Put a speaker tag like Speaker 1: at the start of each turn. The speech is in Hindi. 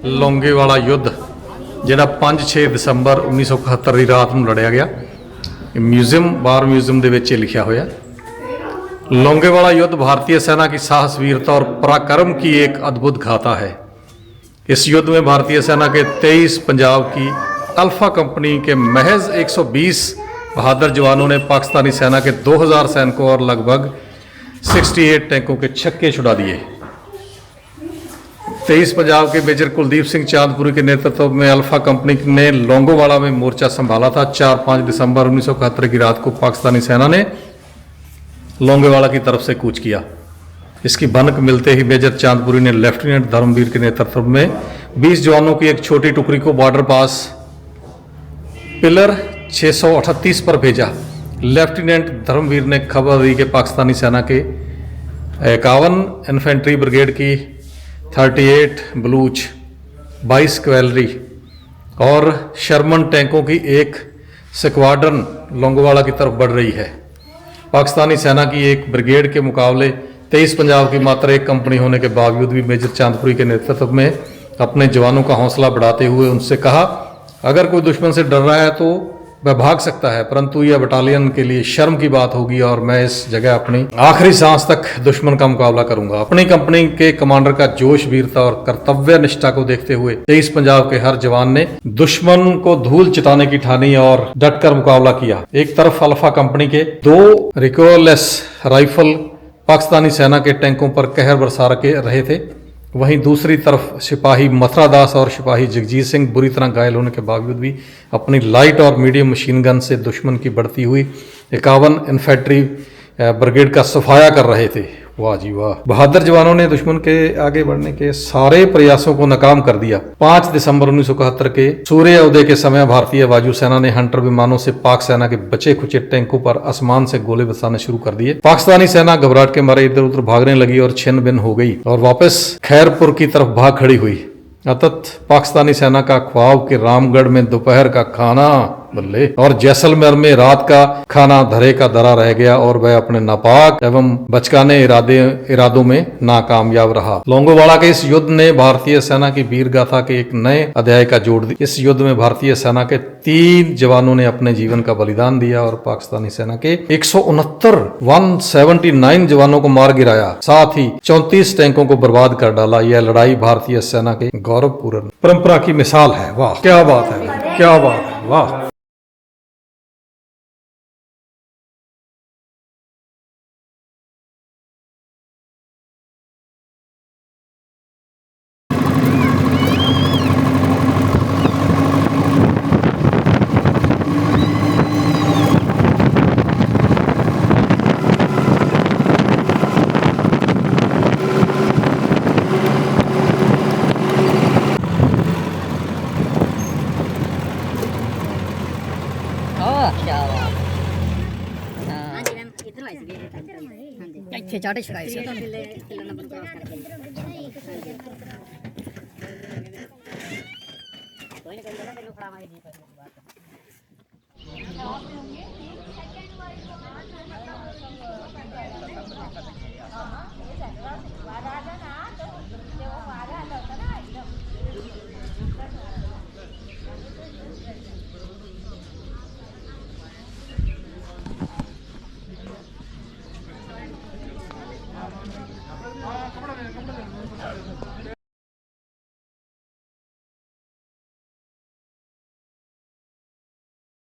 Speaker 1: ਲੌਂਗੇਵਾਲਾ ਯੁੱਧ ਜਿਹੜਾ 5-6 ਦਸੰਬਰ 1971 ਦੀ ਰਾਤ ਨੂੰ ਲੜਿਆ ਗਿਆ। म्यूजियम वार म्यूजियम ਦੇ ਵਿੱਚ ਲਿਖਿਆ ਹੋਇਆ। लौंगेवाला युद्ध भारतीय सेना की साहस वीरता और पराक्रम की एक अद्भुत गाथा है। इस युद्ध में भारतीय सेना के 23 पंजाब की अल्फा कंपनी के महज 120 बहादुर जवानों ने पाकिस्तानी सेना के 2000 सैनिकों और लगभग 68 टैंकों के छक्के छुड़ा दिए। 23 पंजाब के मेजर कुलदीप सिंह चांदपुरी के नेतृत्व में अल्फा कंपनी ने लौंगोवाला में मोर्चा संभाला था। 4-5 दिसंबर 1971 की रात को पाकिस्तानी सेना ने लौंगेवाला की तरफ से कूच किया। इसकी भनक मिलते ही मेजर चांदपुरी ने लेफ्टिनेंट धर्मवीर के नेतृत्व में 20 जवानों की एक छोटी टुकड़ी को बॉर्डर पास पिलर 638 पर भेजा। लेफ्टिनेंट धर्मवीर ने खबर दी कि पाकिस्तानी सेना के 51 इन्फेंट्री ब्रिगेड की 38 बलूच, 22 कैवलरी और शर्मन टैंकों की एक स्क्वाड्रन लौंगोवाला की तरफ बढ़ रही है। पाकिस्तानी सेना की एक ब्रिगेड के मुकाबले 23 पंजाब की मात्र एक कंपनी होने के बावजूद भी मेजर चांदपुरी के नेतृत्व में अपने जवानों का हौसला बढ़ाते हुए उनसे कहा, अगर कोई दुश्मन से डर रहा है तो वह भाग सकता है, परंतु यह बटालियन के लिए शर्म की बात होगी और मैं इस जगह अपनी आखिरी सांस तक दुश्मन का मुकाबला करूंगा। अपनी कंपनी के कमांडर का जोश, वीरता और कर्तव्य निष्ठा को देखते हुए 23 पंजाब के हर जवान ने दुश्मन को धूल चिताने की ठानी और डटकर मुकाबला किया। एक तरफ अल्फा कंपनी के 2 रिकॉयरलेस राइफल पाकिस्तानी सेना के टैंकों पर कहर बरसा रहे थे, वहीं दूसरी तरफ सिपाही मथुरा दास और सिपाही जगजीत सिंह बुरी तरह घायल होने के बावजूद भी अपनी लाइट और मीडियम मशीन गन से दुश्मन की बढ़ती हुई 51 इन्फेंट्री ब्रिगेड का सफाया कर रहे थे। वाह जी वाह। बहादुर जवानों ने दुश्मन के आगे बढ़ने के सारे प्रयासों को नाकाम कर दिया। 5 दिसंबर 1971 के सूर्य उदय के समय भारतीय वायुसेना ने हंटर विमानों से पाक सेना के बचे खुचे टैंकों पर आसमान से गोले बरसाने शुरू कर दिए। पाकिस्तानी सेना घबराहट के मारे इधर उधर भागने लगी और छिन्न भिन्न हो गई और वापस खैरपुर की तरफ भाग खड़ी हुई। अतत पाकिस्तानी सेना का ख्वाब के रामगढ़ में दोपहर का खाना बल्ले और जैसलमेर में रात का खाना धरे का धरा रह गया और वह अपने नापाक एवं बचकाने इरादों में नाकामयाब रहा। लौंगोवाला के इस युद्ध ने भारतीय सेना की वीर गाथा के एक नए अध्याय का जोड़ दिया। इस युद्ध में भारतीय सेना के 3 जवानों ने अपने जीवन का बलिदान दिया और पाकिस्तानी सेना के 169 जवानों को मार गिराया, साथ ही 34 टैंकों को बर्बाद कर डाला। यह लड़ाई भारतीय सेना के गौरवपूर्ण परंपरा की मिसाल है। वाह क्या बात है, क्या बात है, वाह।
Speaker 2: ਇੱਥੇ ਚਾੜੇ ਛਕਾਏ ਸੀ